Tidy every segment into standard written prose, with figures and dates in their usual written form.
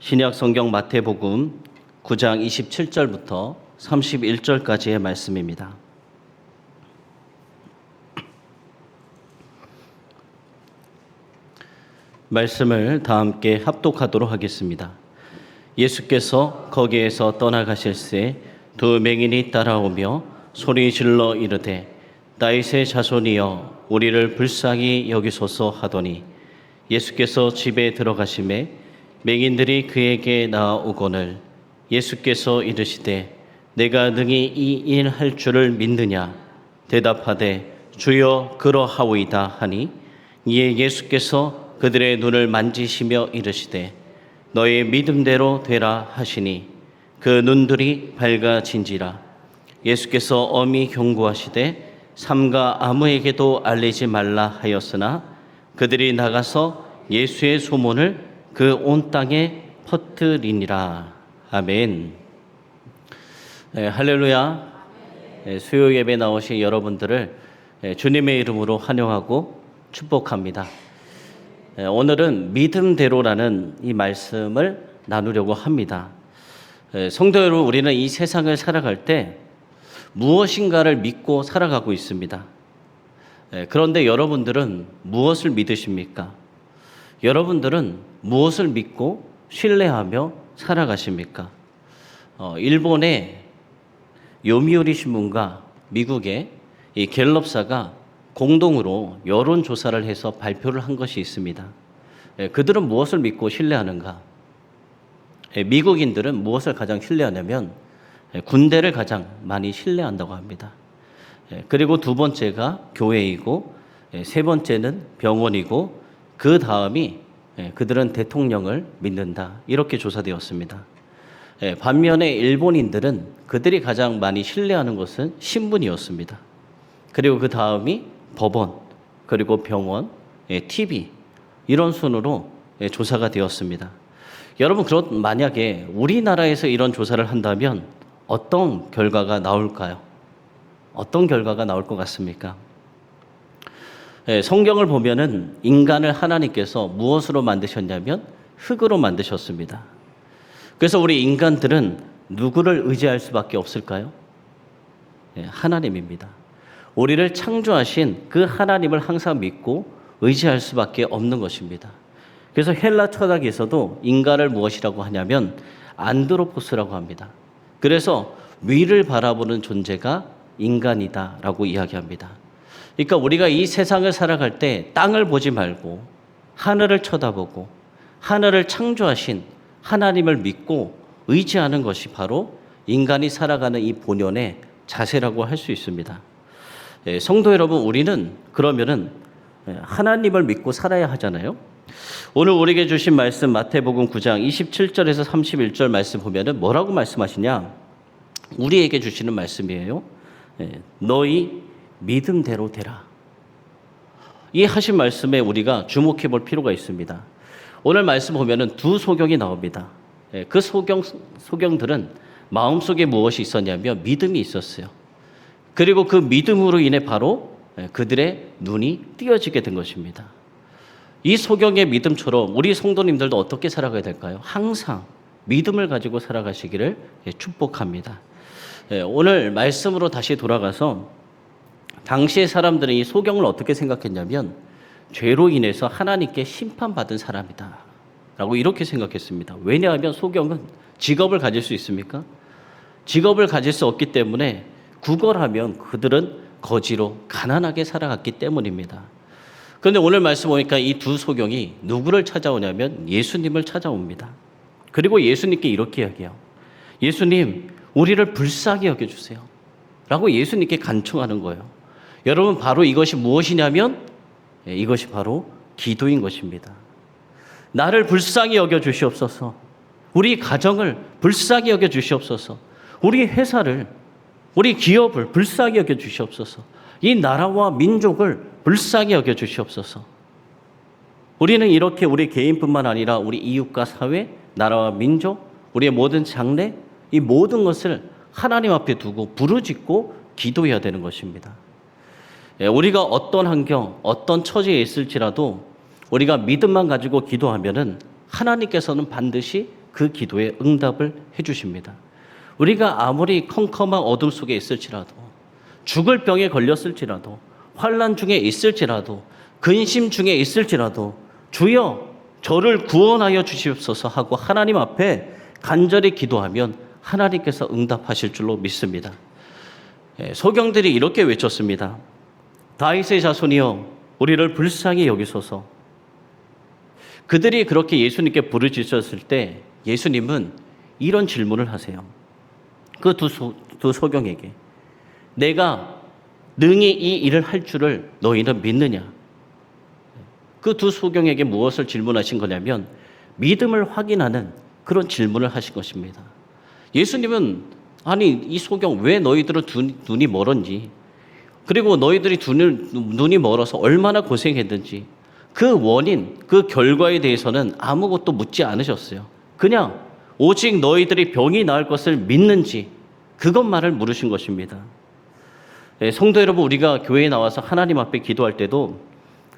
신약 성경 마태복음 9장 27절부터 31절까지의 말씀입니다. 말씀을 다 함께 합독하도록 하겠습니다. 예수께서 거기에서 떠나가실새 두 맹인이 따라오며 소리질러 이르되 다윗의 자손이여 우리를 불쌍히 여기소서 하더니 예수께서 집에 들어가심에 맹인들이 그에게 나아오거늘 예수께서 이르시되 내가 능히 이 일 할 줄을 믿느냐 대답하되 주여 그러하오이다 하니 이에 예수께서 그들의 눈을 만지시며 이르시되 너의 믿음대로 되라 하시니 그 눈들이 밝아진지라. 예수께서 엄히 경고하시되 삼가 아무에게도 알리지 말라 하였으나 그들이 나가서 예수의 소문을 그 온 땅에 퍼뜨리니라. 아멘. 할렐루야. 수요 예배 나오신 여러분들을 주님의 이름으로 환영하고 축복합니다. 오늘은 믿음대로라는 이 말씀을 나누려고 합니다. 성도 여러분, 우리는 이 세상을 살아갈 때 무엇인가를 믿고 살아가고 있습니다. 그런데 여러분들은 무엇을 믿으십니까? 여러분들은 무엇을 믿고 신뢰하며 살아가십니까? 일본의 요미우리 신문과 미국의 이 갤럽사가 공동으로 여론조사를 해서 발표를 한 것이 있습니다. 그들은 무엇을 믿고 신뢰하는가? 미국인들은 무엇을 가장 신뢰하냐면 군대를 가장 많이 신뢰한다고 합니다. 그리고 두 번째가 교회이고 세 번째는 병원이고 그 다음이 그들은 대통령을 믿는다. 이렇게 조사되었습니다. 반면에 일본인들은 그들이 가장 많이 신뢰하는 것은 신문이었습니다. 그리고 그 다음이 법원, 그리고 병원, TV 이런 순으로 조사가 되었습니다. 여러분, 만약에 우리나라에서 이런 조사를 한다면 어떤 결과가 나올까요? 어떤 결과가 나올 것 같습니까? 성경을 보면은 인간을 하나님께서 무엇으로 만드셨냐면 흙으로 만드셨습니다. 그래서 우리 인간들은 누구를 의지할 수밖에 없을까요? 하나님입니다. 우리를 창조하신 그 하나님을 항상 믿고 의지할 수밖에 없는 것입니다. 그래서 헬라 철학에서도 인간을 무엇이라고 하냐면 안드로포스라고 합니다. 그래서 위를 바라보는 존재가 인간이다라고 이야기합니다. 그러니까 우리가 이 세상을 살아갈 때 땅을 보지 말고 하늘을 쳐다보고 하늘을 창조하신 하나님을 믿고 의지하는 것이 바로 인간이 살아가는 이 본연의 자세라고 할 수 있습니다. 성도 여러분, 우리는 그러면은 하나님을 믿고 살아야 하잖아요. 오늘 우리에게 주신 말씀 마태복음 9장 27절에서 31절 말씀 보면은 뭐라고 말씀하시냐? 우리에게 주시는 말씀이에요. 너희 믿음대로 되라. 이 하신 말씀에 우리가 주목해 볼 필요가 있습니다. 오늘 말씀 보면은 두 소경이 나옵니다. 그 소경들은 마음속에 무엇이 있었냐면 믿음이 있었어요. 그리고 그 믿음으로 인해 바로 그들의 눈이 띄어지게 된 것입니다. 이 소경의 믿음처럼 우리 성도님들도 어떻게 살아가야 될까요? 항상 믿음을 가지고 살아가시기를 축복합니다. 오늘 말씀으로 다시 돌아가서 당시의 사람들은 이 소경을 어떻게 생각했냐면 죄로 인해서 하나님께 심판받은 사람이다 라고 이렇게 생각했습니다. 왜냐하면 소경은 직업을 가질 수 있습니까? 직업을 가질 수 없기 때문에 구걸하면 그들은 거지로 가난하게 살아갔기 때문입니다. 그런데 오늘 말씀 보니까 이 두 소경이 누구를 찾아오냐면 예수님을 찾아옵니다. 그리고 예수님께 이렇게 이야기해요. 예수님, 우리를 불쌍히 여겨주세요 라고 예수님께 간청하는 거예요. 여러분, 바로 이것이 무엇이냐면 이것이 바로 기도인 것입니다. 나를 불쌍히 여겨주시옵소서. 우리 가정을 불쌍히 여겨주시옵소서. 우리 회사를, 우리 기업을 불쌍히 여겨주시옵소서. 이 나라와 민족을 불쌍히 여겨주시옵소서. 우리는 이렇게 우리 개인뿐만 아니라 우리 이웃과 사회, 나라와 민족, 우리의 모든 장래, 이 모든 것을 하나님 앞에 두고 부르짖고 기도해야 되는 것입니다. 우리가 어떤 환경, 어떤 처지에 있을지라도 우리가 믿음만 가지고 기도하면은 하나님께서는 반드시 그 기도에 응답을 해주십니다. 우리가 아무리 컴컴한 어둠 속에 있을지라도, 죽을 병에 걸렸을지라도, 환난 중에 있을지라도, 근심 중에 있을지라도 주여 저를 구원하여 주시옵소서 하고 하나님 앞에 간절히 기도하면 하나님께서 응답하실 줄로 믿습니다. 소경들이 이렇게 외쳤습니다. 다윗의 자손이여 우리를 불쌍히 여기소서. 그들이 그렇게 예수님께 부르짖었을 때 예수님은 이런 질문을 하세요. 그 두 소경에게 내가 능히 이 일을 할 줄을 너희는 믿느냐? 그 두 소경에게 무엇을 질문하신 거냐면 믿음을 확인하는 그런 질문을 하신 것입니다. 예수님은 아니 이 소경 왜 너희들은 눈이 멀었니? 그리고 너희들이 눈이 멀어서 얼마나 고생했는지 그 원인, 그 결과에 대해서는 아무것도 묻지 않으셨어요. 그냥 오직 너희들이 병이 나을 것을 믿는지 그것만을 물으신 것입니다. 성도 여러분, 우리가 교회에 나와서 하나님 앞에 기도할 때도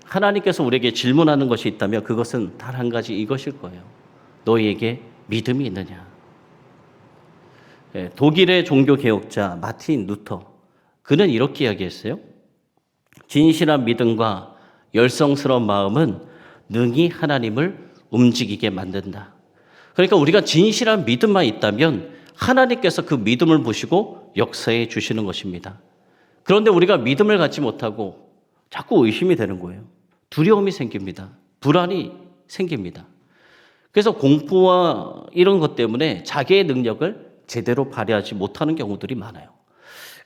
하나님께서 우리에게 질문하는 것이 있다면 그것은 단 한 가지 이것일 거예요. 너희에게 믿음이 있느냐? 독일의 종교개혁자 마틴 루터, 그는 이렇게 이야기했어요. 진실한 믿음과 열성스러운 마음은 능히 하나님을 움직이게 만든다. 그러니까 우리가 진실한 믿음만 있다면 하나님께서 그 믿음을 보시고 역사해 주시는 것입니다. 그런데 우리가 믿음을 갖지 못하고 자꾸 의심이 되는 거예요. 두려움이 생깁니다. 불안이 생깁니다. 그래서 공포와 이런 것 때문에 자기의 능력을 제대로 발휘하지 못하는 경우들이 많아요.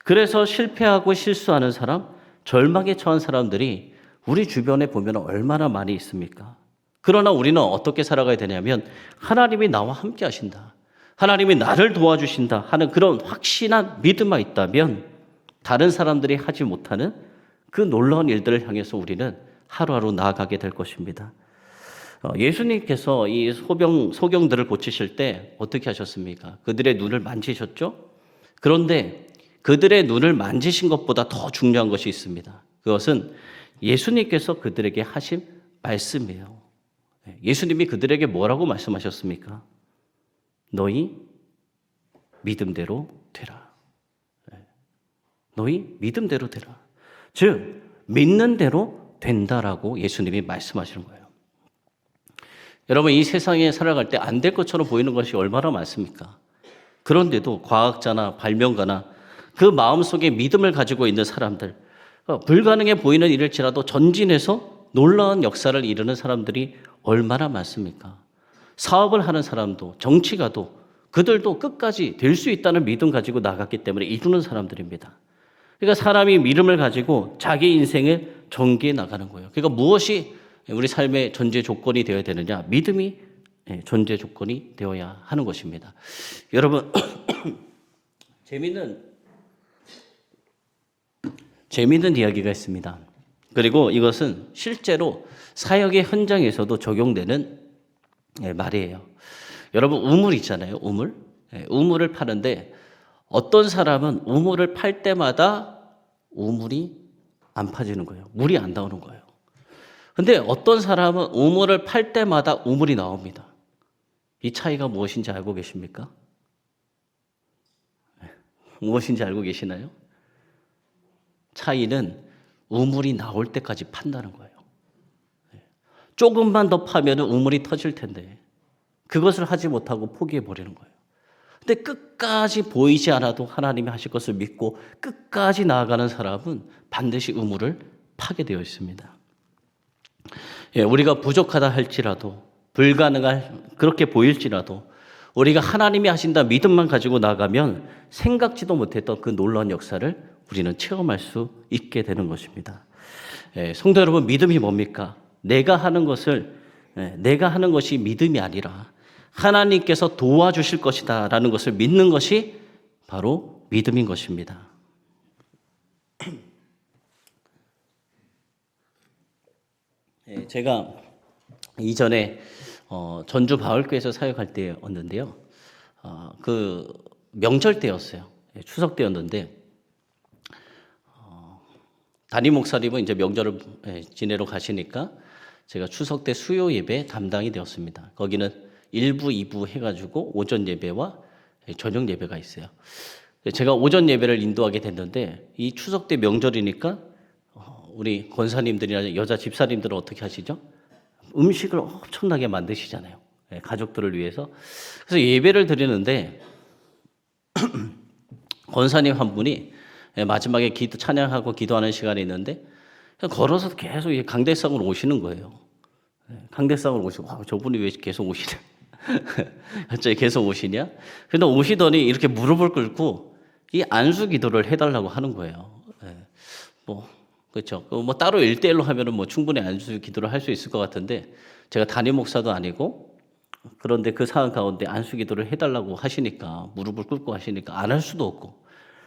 그래서 실패하고 실수하는 사람, 절망에 처한 사람들이 우리 주변에 보면 얼마나 많이 있습니까? 그러나 우리는 어떻게 살아가야 되냐면 하나님이 나와 함께 하신다, 하나님이 나를 도와주신다 하는 그런 확신한 믿음만 있다면 다른 사람들이 하지 못하는 그 놀라운 일들을 향해서 우리는 하루하루 나아가게 될 것입니다. 예수님께서 이 소경들을 고치실 때 어떻게 하셨습니까? 그들의 눈을 만지셨죠? 그런데 그들의 눈을 만지신 것보다 더 중요한 것이 있습니다. 그것은 예수님께서 그들에게 하신 말씀이에요. 예수님이 그들에게 뭐라고 말씀하셨습니까? 너희 믿음대로 되라. 너희 믿음대로 되라. 즉 믿는 대로 된다라고 예수님이 말씀하시는 거예요. 여러분, 이 세상에 살아갈 때 안 될 것처럼 보이는 것이 얼마나 많습니까? 그런데도 과학자나 발명가나 그 마음속에 믿음을 가지고 있는 사람들, 불가능해 보이는 일일지라도 전진해서 놀라운 역사를 이루는 사람들이 얼마나 많습니까? 사업을 하는 사람도, 정치가도, 그들도 끝까지 될 수 있다는 믿음 가지고 나갔기 때문에 이루는 사람들입니다. 그러니까 사람이 믿음을 가지고 자기 인생을 전개해 나가는 거예요. 그러니까 무엇이 우리 삶의 전제 조건이 되어야 되느냐? 믿음이 전제 조건이 되어야 하는 것입니다. 여러분, 재미있는 이야기가 있습니다. 그리고 이것은 실제로 사역의 현장에서도 적용되는 말이에요. 여러분, 우물 있잖아요. 우물. 우물을 파는데 어떤 사람은 우물을 팔 때마다 우물이 안 파지는 거예요. 물이 안 나오는 거예요. 근데 어떤 사람은 우물을 팔 때마다 우물이 나옵니다. 이 차이가 무엇인지 알고 계십니까? 무엇인지 알고 계시나요? 차이는 우물이 나올 때까지 판다는 거예요. 조금만 더 파면 우물이 터질 텐데 그것을 하지 못하고 포기해버리는 거예요. 근데 끝까지 보이지 않아도 하나님이 하실 것을 믿고 끝까지 나아가는 사람은 반드시 우물을 파게 되어 있습니다. 우리가 부족하다 할지라도, 불가능할 그렇게 보일지라도 우리가 하나님이 하신다 믿음만 가지고 나가면 생각지도 못했던 그 놀라운 역사를 우리는 체험할 수 있게 되는 것입니다. 성도 여러분, 믿음이 뭡니까? 내가 하는 것이 믿음이 아니라 하나님께서 도와주실 것이다 라는 것을 믿는 것이 바로 믿음인 것입니다. 제가 이전에 전주 바울교회에서 사역할 때였는데요. 그 명절 때였어요. 추석 때였는데 담임 목사님은 이제 명절을 지내러 가시니까 제가 추석 때 수요 예배 담당이 되었습니다. 거기는 1부, 2부 해가지고 오전 예배와 저녁 예배가 있어요. 제가 오전 예배를 인도하게 됐는데 이 추석 때 명절이니까 우리 권사님들이나 여자 집사님들은 어떻게 하시죠? 음식을 엄청나게 만드시잖아요. 가족들을 위해서. 그래서 예배를 드리는데 권사님 한 분이 마지막에 찬양하고 기도하는 시간이 있는데 걸어서 계속 강대상으로 오시는 거예요. 강대상으로 오시고 저분이 왜 계속 오시냐? 갑자기 계속 오시냐? 근데 오시더니 이렇게 무릎을 꿇고 이 안수 기도를 해달라고 하는 거예요. 뭐 그렇죠. 뭐 따로 1대1로 하면은 뭐 충분히 안수 기도를 할 수 있을 것 같은데 제가 담임 목사도 아니고 그런데 그 상황 가운데 안수 기도를 해달라고 하시니까 무릎을 꿇고 하시니까 안 할 수도 없고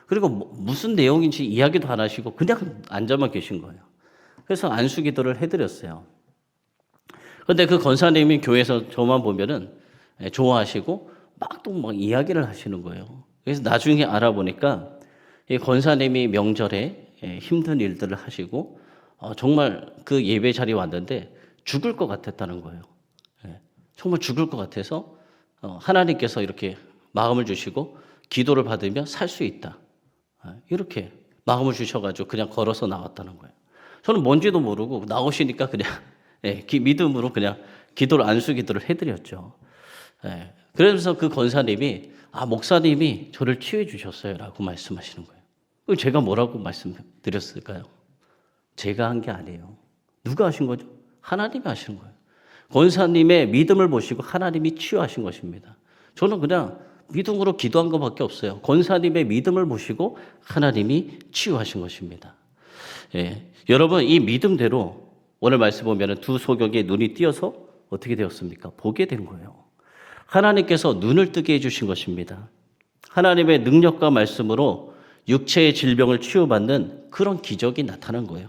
그리고 무슨 내용인지 이야기도 안 하시고 그냥 앉아만 계신 거예요. 그래서 안수 기도를 해드렸어요. 그런데 그 권사님이 교회에서 저만 보면은 좋아하시고 막 이야기를 하시는 거예요. 그래서 나중에 알아보니까 이 권사님이 명절에 힘든 일들을 하시고 정말 그 예배 자리에 왔는데 죽을 것 같았다는 거예요. 정말 죽을 것 같아서 하나님께서 이렇게 마음을 주시고 기도를 받으면 살 수 있다. 이렇게 마음을 주셔가지고 그냥 걸어서 나왔다는 거예요. 저는 뭔지도 모르고 나오시니까 그냥 믿음으로 그냥 안수 기도를 해드렸죠. 그러면서 그 권사님이 목사님이 저를 치유해 주셨어요라고 말씀하시는 거예요. 제가 뭐라고 말씀드렸을까요? 제가 한 게 아니에요. 누가 하신 거죠? 하나님이 하시는 거예요. 권사님의 믿음을 보시고 하나님이 치유하신 것입니다. 저는 그냥 믿음으로 기도한 것밖에 없어요. 권사님의 믿음을 보시고 하나님이 치유하신 것입니다. 여러분 이 믿음대로 오늘 말씀 보면 두 소경의 눈이 띄어서 어떻게 되었습니까? 보게 된 거예요. 하나님께서 눈을 뜨게 해주신 것입니다. 하나님의 능력과 말씀으로 육체의 질병을 치유받는 그런 기적이 나타난 거예요.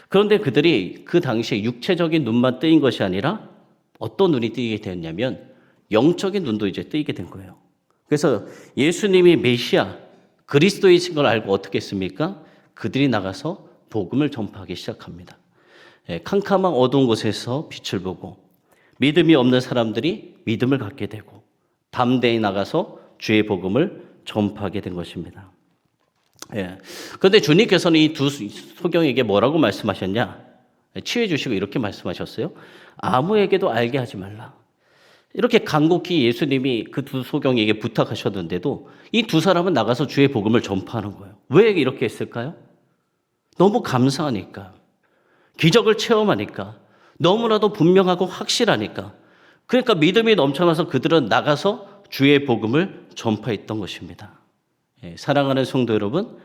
그런데 그들이 그 당시에 육체적인 눈만 뜨인 것이 아니라 어떤 눈이 뜨이게 되었냐면 영적인 눈도 이제 뜨이게 된 거예요. 그래서 예수님이 메시아 그리스도이신 걸 알고 어떻게 했습니까? 그들이 나가서 복음을 전파하기 시작합니다. 캄캄한 어두운 곳에서 빛을 보고 믿음이 없는 사람들이 믿음을 갖게 되고 담대히 나가서 주의 복음을 전파하게 된 것입니다. 그런데 주님께서는 이 두 소경에게 뭐라고 말씀하셨냐? 치유해 주시고 이렇게 말씀하셨어요. 아무에게도 알게 하지 말라. 이렇게 간곡히 예수님이 그 두 소경에게 부탁하셨는데도 이 두 사람은 나가서 주의 복음을 전파하는 거예요. 왜 이렇게 했을까요? 너무 감사하니까, 기적을 체험하니까, 너무나도 분명하고 확실하니까. 그러니까 믿음이 넘쳐나서 그들은 나가서 주의 복음을 전파했던 것입니다. 사랑하는 성도 여러분,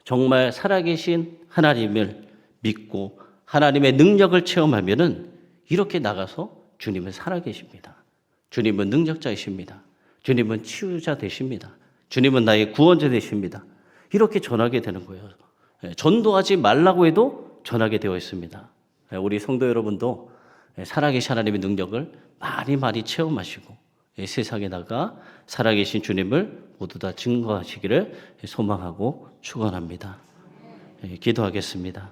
정말 살아계신 하나님을 믿고 하나님의 능력을 체험하면은 이렇게 나가서 주님은 살아계십니다. 주님은 능력자이십니다. 주님은 치유자 되십니다. 주님은 나의 구원자 되십니다. 이렇게 전하게 되는 거예요. 전도하지 말라고 해도 전하게 되어 있습니다. 우리 성도 여러분도 살아계신 하나님의 능력을 많이 체험하시고 세상에 나가 살아계신 주님을 모두 다 증거하시기를 소망하고 축원합니다. 기도하겠습니다.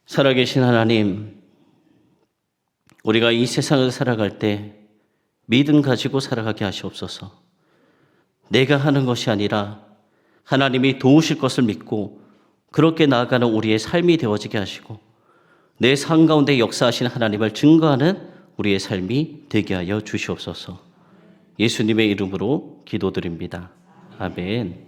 살아계신 하나님, 우리가 이 세상을 살아갈 때 믿음 가지고 살아가게 하시옵소서. 내가 하는 것이 아니라 하나님이 도우실 것을 믿고 그렇게 나아가는 우리의 삶이 되어지게 하시고 내 삶 가운데 역사하신 하나님을 증거하는 우리의 삶이 되게 하여 주시옵소서. 예수님의 이름으로 기도드립니다. 아멘.